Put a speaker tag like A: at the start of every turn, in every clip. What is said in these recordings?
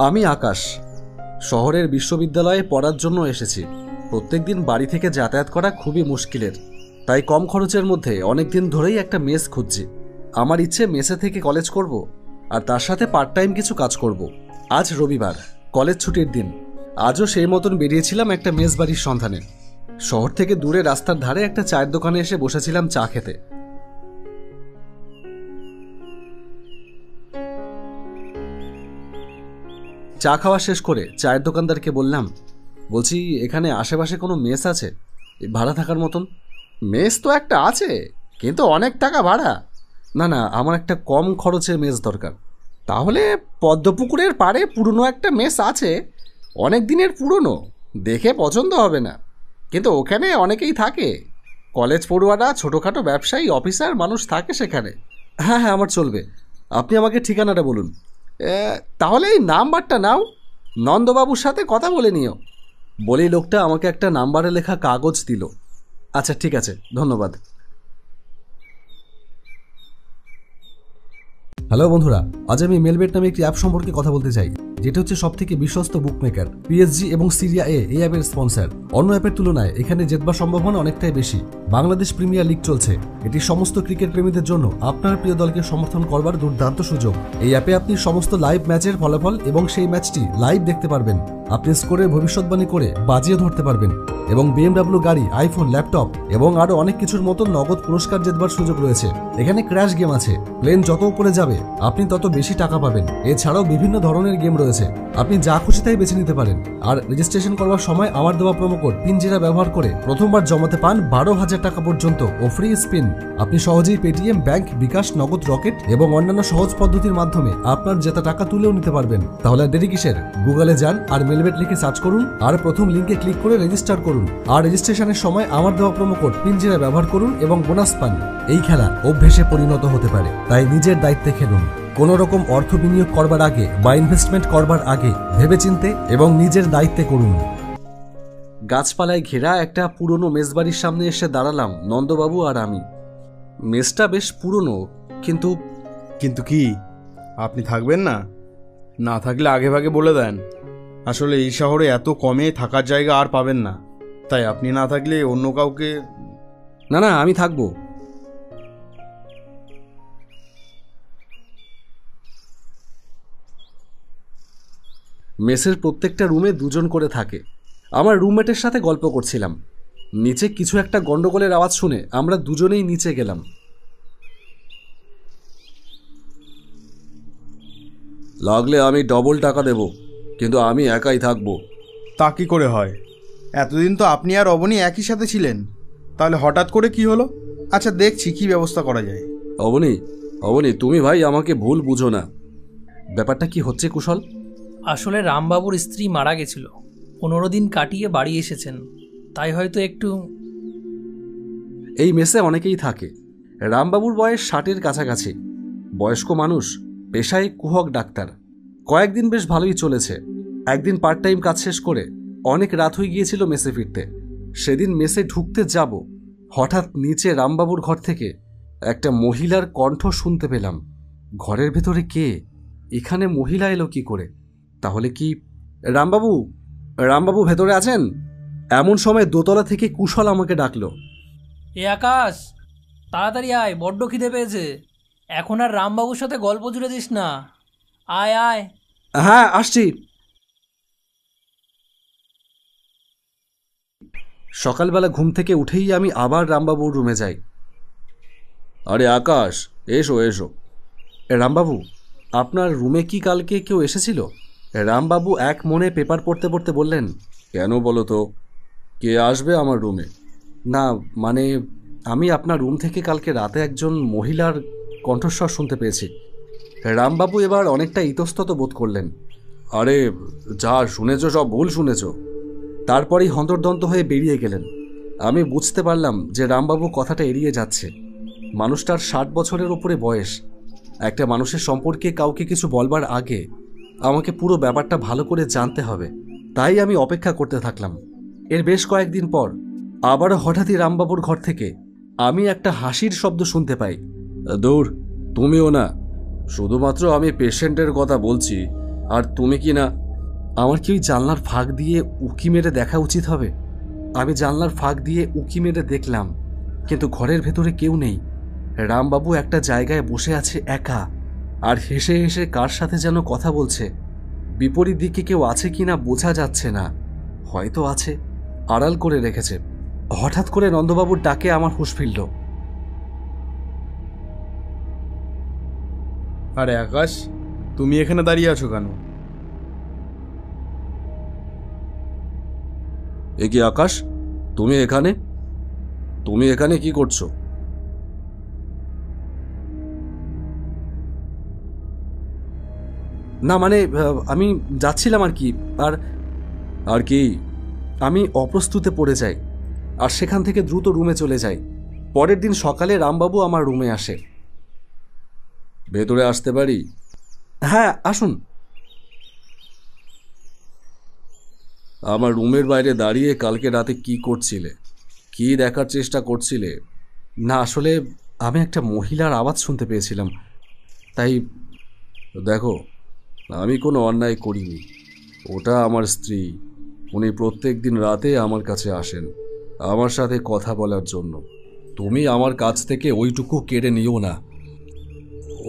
A: আমি আকাশ শহরের বিশ্ববিদ্যালয়ে পড়ার জন্য এসেছি। প্রত্যেকদিন বাড়ি থেকে যাতায়াত করা খুবই মুশকিলের, তাই কম খরচের মধ্যে অনেক দিন ধরেই একটা মেস খুঁজছি। আমার ইচ্ছে মেসে থেকে কলেজ করব আর তার সাথে পার্ট টাইম কিছু কাজ করব। আজ রবিবার, কলেজ ছুটির দিন। আজও সেই মতন বেরিয়েছিলাম একটা মেস বাড়ির সন্ধানে। শহর থেকে দূরে রাস্তার ধারে একটা চায়ের দোকানে এসে বসেছিলাম চা খেতে। চা খাওয়া শেষ করে চায়ের দোকানদারকে বললাম, বলছি এখানে আশেপাশে কোনো মেস আছে ভাড়া থাকার মতন?
B: মেস তো একটা আছে, কিন্তু অনেক টাকা ভাড়া।
A: না না, আমার একটা কম খরচের মেস দরকার।
B: তাহলে পদ্মপুকুরের পাড়ে পুরনো একটা মেস আছে, অনেক দিনের পুরনো, দেখে পছন্দ হবে না, কিন্তু ওখানে অনেকেই থাকে। কলেজ পড়ুয়ারা, ছোটোখাটো ব্যবসায়ী, অফিসার মানুষ থাকে সেখানে।
A: হ্যাঁ হ্যাঁ, আমার চলবে। আপনি আমাকে ঠিকানাটা বলুন।
B: তাহলে এই নাম্বারটা নাও, নন্দবাবুর সাথে কথা বলে নিও।
A: বলেই লোকটা আমাকে একটা নাম্বারে লেখা কাগজ দিল। আচ্ছা ঠিক আছে, ধন্যবাদ। হ্যালো বন্ধুরা, আজ আমি মেলবেট নামে একটি অ্যাপ সম্পর্কে কথা বলতে চাই, যেটা হচ্ছে সবথেকে বিশ্বস্ত বুকমেকার। পিএসজি এবং সিরিয়া এ এই অ্যাপের স্পন্সর। অন্য অ্যাপের তুলনায় এখানে জেতবার সম্ভাবনা অনেকটাই বেশি। বাংলাদেশ প্রিমিয়ার লিগ চলছে। এটি সমস্ত ক্রিকেট প্রেমীদের জন্য আপনার প্রিয় দলকে সমর্থন করবার দুর্দান্ত সুযোগ। এই অ্যাপে আপনি সমস্ত লাইভ ম্যাচের ফলাফল এবং সেই ম্যাচটি লাইভ দেখতে পারবেন। আপনি স্কোরের ভবিষ্যৎবাণী করে বাজিয়ে ধরতে পারবেন এবং বিএমডব্লিউ গাড়ি, আইফোন, ল্যাপটপ এবং আরো অনেক কিছুর মতো নগদ পুরস্কার জেতবার সুযোগ রয়েছে। এখানে ক্র্যাশ গেম আছে, প্লেন যত উপরে যাবে আপনি তত বেশি টাকা পাবেন। এছাড়াও বিভিন্ন ধরনের গেম রয়েছে, আপনি যা খুশি তাই বেছে নিতে পারেন। আর রেজিস্ট্রেশন করবার সময় আমার দেওয়া প্রোমো কোড পিনজিরা ব্যবহার করে প্রথমবার জমাতে পান 12,000 টাকা পর্যন্ত ও ফ্রি স্পিন। আপনি সহজেই পেটিএম, ব্যাংক, বিকাশ, নগদ, রকেট এবং অন্যান্য সহজ পদ্ধতির মাধ্যমে আপনার জেতা টাকা তুলেও নিতে পারবেন। তাহলে দেরি কিসের? গুগলে যান আর মেলবেট লিখে সার্চ করুন আর প্রথম লিঙ্কে ক্লিক করে রেজিস্টার করুন। আর রেজিস্ট্রেশনের সময় আমার দেওয়া প্রোমো কোড পিনজিরা ব্যবহার করুন এবং বোনাস পান। এই খেলা অভ্যেসে পরিণত হতে পারে, তাই নিজের দায়িত্বে খেলুন। কোনো রকম অর্থ বিনিয়োগ করবার আগে বা ইনভেস্টমেন্ট করবার আগে ভেবেচিন্তে এবং নিজের দায়িত্বে করুন। গাছপালায় ঘেরা একটা পুরনো মেসবাড়ির সামনে এসে দাঁড়ালাম নন্দবাবু আর আমি। মেসটা বেশ পুরনো, কিন্তু
C: কিন্তু কি আপনি থাকবেন না? না থাকলে আগে ভাগে বলে দেন। আসলে এই শহরে এত কমে থাকার জায়গা আর পাবেন না, তাই আপনি না থাকলে অন্য কাউকে।
A: না না, আমি থাকবো। মেসের প্রত্যেকটা রুমে দুজন করে থাকে। আমার রুমমেটের সাথে গল্প করছিলাম। নিচে কিছু একটা গন্ডগোলের আওয়াজ শুনে আমরা দুজনেই নিচে গেলাম। লাগলে আমি ডবল টাকা দেব, কিন্তু আমি একাই থাকবো।
C: তা কি করে হয়? এতদিন তো আপনি আর অবনী একই সাথে ছিলেন, তাহলে হঠাৎ করে কি হলো? আচ্ছা দেখছি কি ব্যবস্থা করা যায়।
A: অবনী তুমি ভাই আমাকে ভুল বুঝো না। ব্যাপারটা কি হচ্ছে কুশল?
D: আসলে রামবাবুর স্ত্রী মারা গেছিল, 15 দিন কাটিয়ে বাড়ি এসেছেন, তাই হয়তো একটু।
A: এই মেসে অনেকেই থাকে। রামবাবুর বয়স 60-এর কাছাকাছি। বয়স্ক মানুষ, পেশায় কুহক ডাক্তার। কয়েকদিন বেশ ভালোই চলেছে। একদিন পার্ট টাইম কাজ শেষ করে অনেক রাত হয়ে গিয়েছিল মেসে ফিরতে। সেদিন মেসে ঢুকতে যাব, হঠাৎ নিচে রামবাবুর ঘর থেকে একটা মহিলার কণ্ঠ শুনতে পেলাম। ঘরের ভেতরে কে? এখানে মহিলা এলো কি করে? তাহলে কি রামবাবু ভেতরে আছেন? এমন সময় দোতলা থেকে কুশল আমাকে ডাকলো।
D: এ আকাশ, তাড়াতাড়ি আয়, বড্ড খিদে পেয়েছে। এখন আর রামবাবুর সাথে গল্প জুড়ে দিস না, আয় আয়।
A: হ্যাঁ আসছি। সকালবেলা ঘুম থেকে উঠেই আমি আবার রামবাবুর রুমে যাই। আরে আকাশ, এসো এসো। রামবাবু, আপনার রুমে কি কালকে কেউ এসেছিল? রামবাবু এক মনে পেপার পড়তে পড়তে বললেন। কেন বলো তো, কে আসবে আমার রুমে? না মানে, আমি আপনার রুম থেকে কালকে রাতে একজন মহিলার কণ্ঠস্বর শুনতে পেয়েছি। রামবাবু এবার অনেকটা ইতস্তত বোধ করলেন। আরে যা শুনেছ সব ভুল শুনেছ। তারপরেই হন্তর্দন্ত হয়ে বেরিয়ে গেলেন। আমি বুঝতে পারলাম যে রামবাবু কথাটা এড়িয়ে যাচ্ছে। মানুষটার 60 বছরের ওপরে বয়স। একটা মানুষের সম্পর্কে কাউকে কিছু বলবার আগে আমাকে পুরো ব্যাপারটা ভালো করে জানতে হবে। তাই আমি অপেক্ষা করতে থাকলাম। এর বেশ কয়েকদিন পর আবারও হঠাৎই রামবাবুর ঘর থেকে আমি একটা হাসির শব্দ শুনতে পাই। দূর, তুমিও না, শুধুমাত্র আমি পেশেন্টের কথা বলছি,
B: আর তুমি কি না, আমার কি ওই জানলার ফাঁক দিয়ে উকি মেরে দেখা উচিত হবে? আমি জানলার ফাঁক দিয়ে উকি মেরে দেখলাম, কিন্তু ঘরের ভেতরে কেউ নেই। রামবাবু একটা জায়গায় বসে আছে একা, আর হেসে হেসে কার সাথে যেন কথা বলছে। বিপরীত দিকে কেউ আছে কিনা বোঝা যাচ্ছে না, হয়তো আছে, আড়াল করে রেখেছে। হঠাৎ করে নন্দবাবুর ডাকে আমার হুঁশ ফিরল।
C: আরে আকাশ, তুমি এখানে দাঁড়িয়ে আছো কেন?
B: এ কি আকাশ, তুমি এখানে? তুমি এখানে কি করছো? না মানে আমি যাচ্ছিলাম আর কি। আর কি, আমি অপ্রস্তুতে পড়ে যাই, আর সেখান থেকে দ্রুত রুমে চলে যাই। পরের দিন সকালে রামবাবু আমার রুমে আসে। ভেতরে আসতে পারি? হ্যাঁ, আসুন। আমার রুমের বাইরে দাঁড়িয়ে কালকে রাতে কি করছিলে? কি দেখার চেষ্টা করছিলে? না আসলে আমি একটা মহিলার আওয়াজ শুনতে পেয়েছিলাম, তাই। দেখো, আমি কোনো অন্যায় করিনি। ওটা আমার স্ত্রী। উনি প্রত্যেক দিন রাতে আমার কাছে আসেন আমার সাথে কথা বলার জন্য। তুমি আমার কাছ থেকে ওইটুকু কেড়ে নিও না।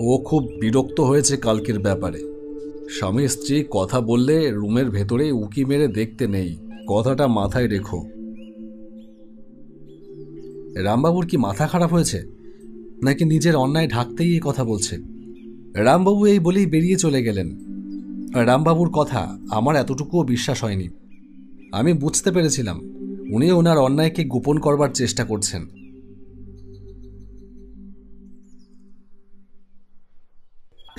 B: ও খুব বিরক্ত হয়েছে কালকের ব্যাপারে। স্বামী স্ত্রী কথা বললে রুমের ভেতরে উকি মেরে দেখতে নেই, কথাটা মাথায় রেখো। রামবাবুর কি মাথা খারাপ হয়েছে, নাকি নিজের অন্যায় ঢাকতেই এই কথা বলছে? রামবাবু এই বলেই বেরিয়ে চলে গেলেন। রামবাবুর কথা আমার এতটুকুও বিশ্বাস হয়নি। আমি বুঝতে পেরেছিলাম উনি ওনার অন্যায়কে গোপন করবার চেষ্টা করছেন।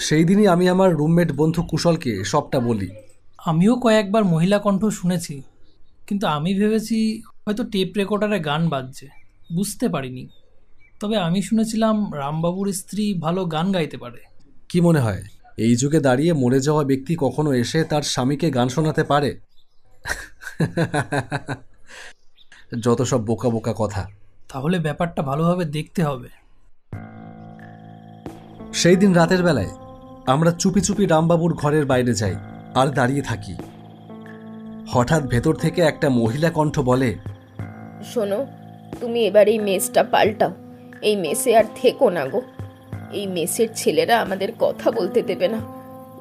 B: সেই দিনই আমি আমার রুমমেট বন্ধু কুশলকে সবটা বলি।
D: আমিও কয়েকবার মহিলা কণ্ঠ শুনেছি, কিন্তু আমি ভেবেছি হয়তো টেপ রেকর্ডারে গান বাজছে, বুঝতে পারিনি। তবে আমি শুনেছিলাম রামবাবুর স্ত্রী ভালো গান গাইতে পারে।
B: কি মনে হয় এই যুগে দাঁড়িয়ে মরে যাওয়া ব্যক্তি কখনো এসে তার স্বামীকে গান শোনাতে পারে? যত সব বোকা বোকা কথা।
D: তাহলে ব্যাপারটা ভালোভাবে দেখতে হবে।
B: সেই দিন রাতের বেলায় আমরা চুপি চুপি রামবাবুর ঘরের বাইরে যাই আর দাঁড়িয়ে থাকি। হঠাৎ ভেতর থেকে একটা মহিলা কণ্ঠ বলে,
E: শোনো, তুমি এবার এই মেসটা পাল্টাও। এই মেসে আর থেকো না গো। এই মেসের ছেলেরা আমাদের কথা বলতে দেবে না।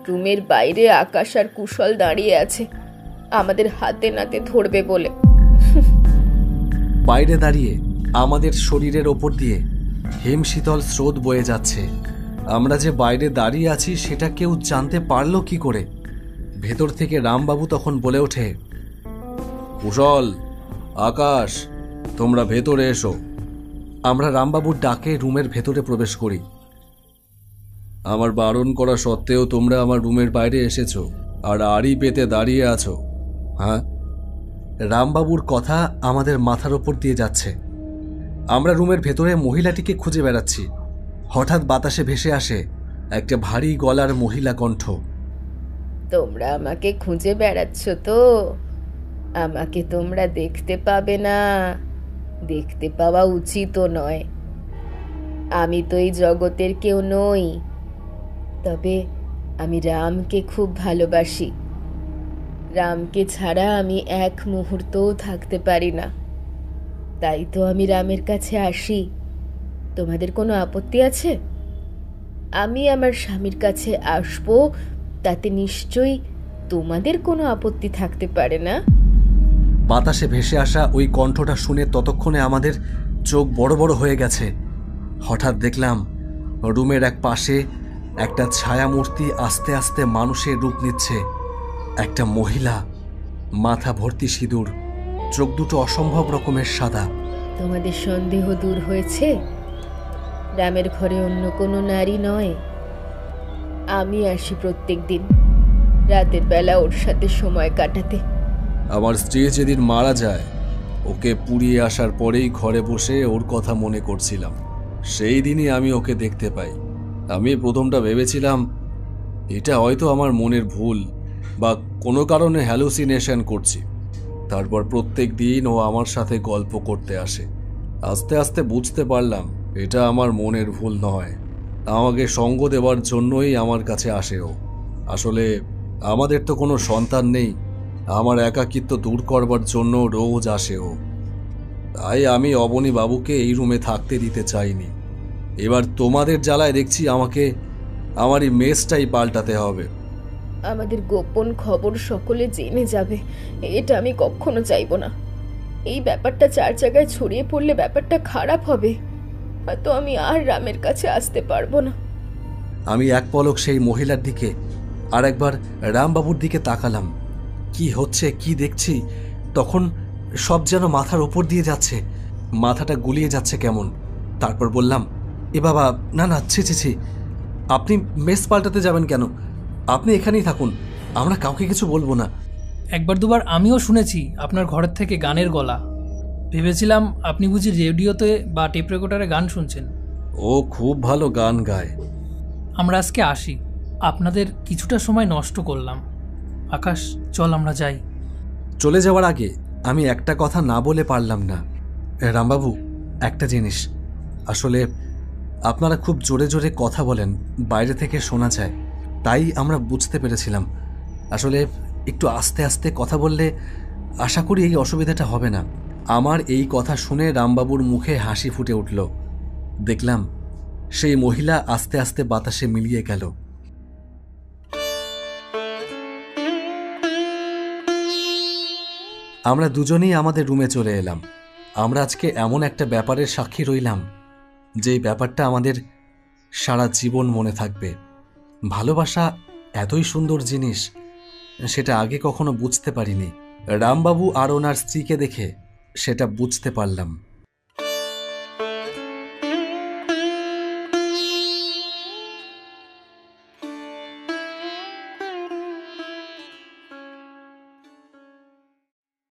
E: রুমের বাইরে আকাশ আর কুশল দাঁড়িয়ে আছে, আমাদের হাতে নাতে ধরবে বলে।
B: বাইরে দাঁড়িয়ে আমাদের শরীরের ওপর দিয়ে হিমশীতল স্রোত বয়ে যাচ্ছে। আমরা যে বাইরে দাঁড়িয়ে আছি সেটা কেউ জানতে পারল কি করে? ভেতর থেকে রামবাবু তখন বলে ওঠে, কুশল, আকাশ, তোমরা ভেতরে এসো। আমরা রামবাবুর ডাকে রুমের ভেতরে প্রবেশ করি। আমার বারণ করা সত্ত্বেও তোমরা আমার রুমের বাইরে এসেছো আর আড়ি পেতে দাঁড়িয়ে আছো। হ্যাঁ, রামবাবুর কথা আমাদের মাথার ওপর দিয়ে যাচ্ছে। আমরা রুমের ভেতরে মহিলাটিকে খুঁজে বেড়াচ্ছি। হঠাৎ বাতাসে ভেসে আসে একটা ভারী গলার মহিলা কণ্ঠ।
E: তোমরা আমাকে খুঁজে বেড়াচ্ছ তো? আমাকে তোমরা দেখতে পাবে না, দেখতে পাওয়া উচিতও নয়। আমি তো এই জগতের কেউ নই, তবে আমি রামকে খুব ভালোবাসি। রামকে ছাড়া আমি এক মুহূর্তও থাকতে পারি না, তাই তো আমি রামের কাছে আসি। তোমাদের কোনো আপত্তি আছে? আমি আমার স্বামীর কাছে আসবো, তাতে নিশ্চয়ই তোমাদের কোনো আপত্তি থাকতে পারে না।
B: বাতাসে ভেসে আসা ওই কণ্ঠটা শুনে ততক্ষণে আমাদের চোখ বড় বড় হয়ে গেছে। হঠাৎ দেখলাম রুমের এক পাশে একটা ছায়ামূর্তি আস্তে আস্তে মানুষের রূপ নিচ্ছে। একটা মহিলা, মাথা ভর্তি সিঁদুর, চোখ দুটো অসম্ভব রকমের সাদা।
E: তোমাদের সন্দেহ দূর হয়েছে? রামের ঘরে অন্য কোনো নারী নয়। আমি আসি প্রত্যেক দিন রাতের বেলা ওর সাথে সময় কাটাতে।
B: আমার স্ত্রী যেদিন মারা যায়, ওকে পুড়িয়ে আসার পরেই ঘরে বসে ওর কথা মনে করছিলাম। সেই দিনই আমি ওকে দেখতে পাই। আমি প্রথমটা ভেবেছিলাম এটা হয়তো আমার মনের ভুল বা কোনো কারণে হ্যালুসিনেশন করছি। তারপর প্রত্যেক দিন ও আমার সাথে গল্প করতে আসে। আস্তে আস্তে বুঝতে পারলাম এটা আমার মনের ভুল নয়, আমাকে সঙ্গ দেওয়ার জন্যই আমার কাছে আসে ও। আসলে
A: আমাদের তো কোনো সন্তান নেই, আমার একাকিত্ব দূর করবার জন্য রোজ আসে ও। তাই আমি অবনী বাবুকে এই রুমে থাকতে দিতে চাইনি। এবার তোমাদের জ্বালায় দেখছি আমাকে আমার এই মেসটাই পাল্টাতে হবে।
E: আমাদের গোপন খবর সকলে জেনে যাবে, এটা আমি কখনো চাইবো না। এই ব্যাপারটা 4 জায়গায় ছড়িয়ে পড়লে ব্যাপারটা খারাপ হবে, হয়তো আমি আর রামের কাছে আসতে পারবো না।
A: আমি এক পলক সেই মহিলার দিকে আর একবার রামবাবুর দিকে তাকালাম। কি হচ্ছে কি দেখছি, তখন সব যেন মাথার ওপর দিয়ে যাচ্ছে, মাথাটা গুলিয়ে যাচ্ছে কেমন। তারপর বললাম, এ বাবা, না না, ছি ছি ছি, আপনি মেস পাল্টাতে যাবেন কেন? আপনি এখানেই থাকুন, আমরা কাউকে কিছু বলবো না।
D: একবার দুবার আমিও শুনেছি আপনার ঘরের থেকে গানের গলা। ভেবেছিলাম আপনি বুঝি রেডিওতে বা টেপ রেকর্ডারে গান শুনছেন।
A: ও খুব ভালো গান গায়।
D: আমরা আজকে আসি, আপনাদের কিছুটা সময় নষ্ট করলাম। আকাশ, চল আমরা যাই।
A: চলে যাওয়ার আগে আমি একটা কথা না বলে পারলাম না। রামবাবু, একটা জিনিস, আসলে আপনারা খুব জোরে জোরে কথা বলেন, বাইরে থেকে শোনা যায়, তাই আমরা বুঝতে পেরেছিলাম। আসলে একটু আস্তে আস্তে কথা বললে আশা করি এই অসুবিধাটা হবে না। আমার এই কথা শুনে রামবাবুর মুখে হাসি ফুটে উঠল। দেখলাম সেই মহিলা আস্তে আস্তে বাতাসে মিলিয়ে গেল। আমরা দুজনেই আমাদের রুমে চলে এলাম। আমরা আজকে এমন একটা ব্যাপারের সাক্ষী রইলাম, যে ব্যাপারটা আমাদের সারা জীবন মনে থাকবে। ভালোবাসা এতই সুন্দর জিনিস, সেটা আগে কখনো বুঝতে পারিনি। রামবাবু আর ওনার স্ত্রীকে দেখে সেটা বুঝতে পারলাম।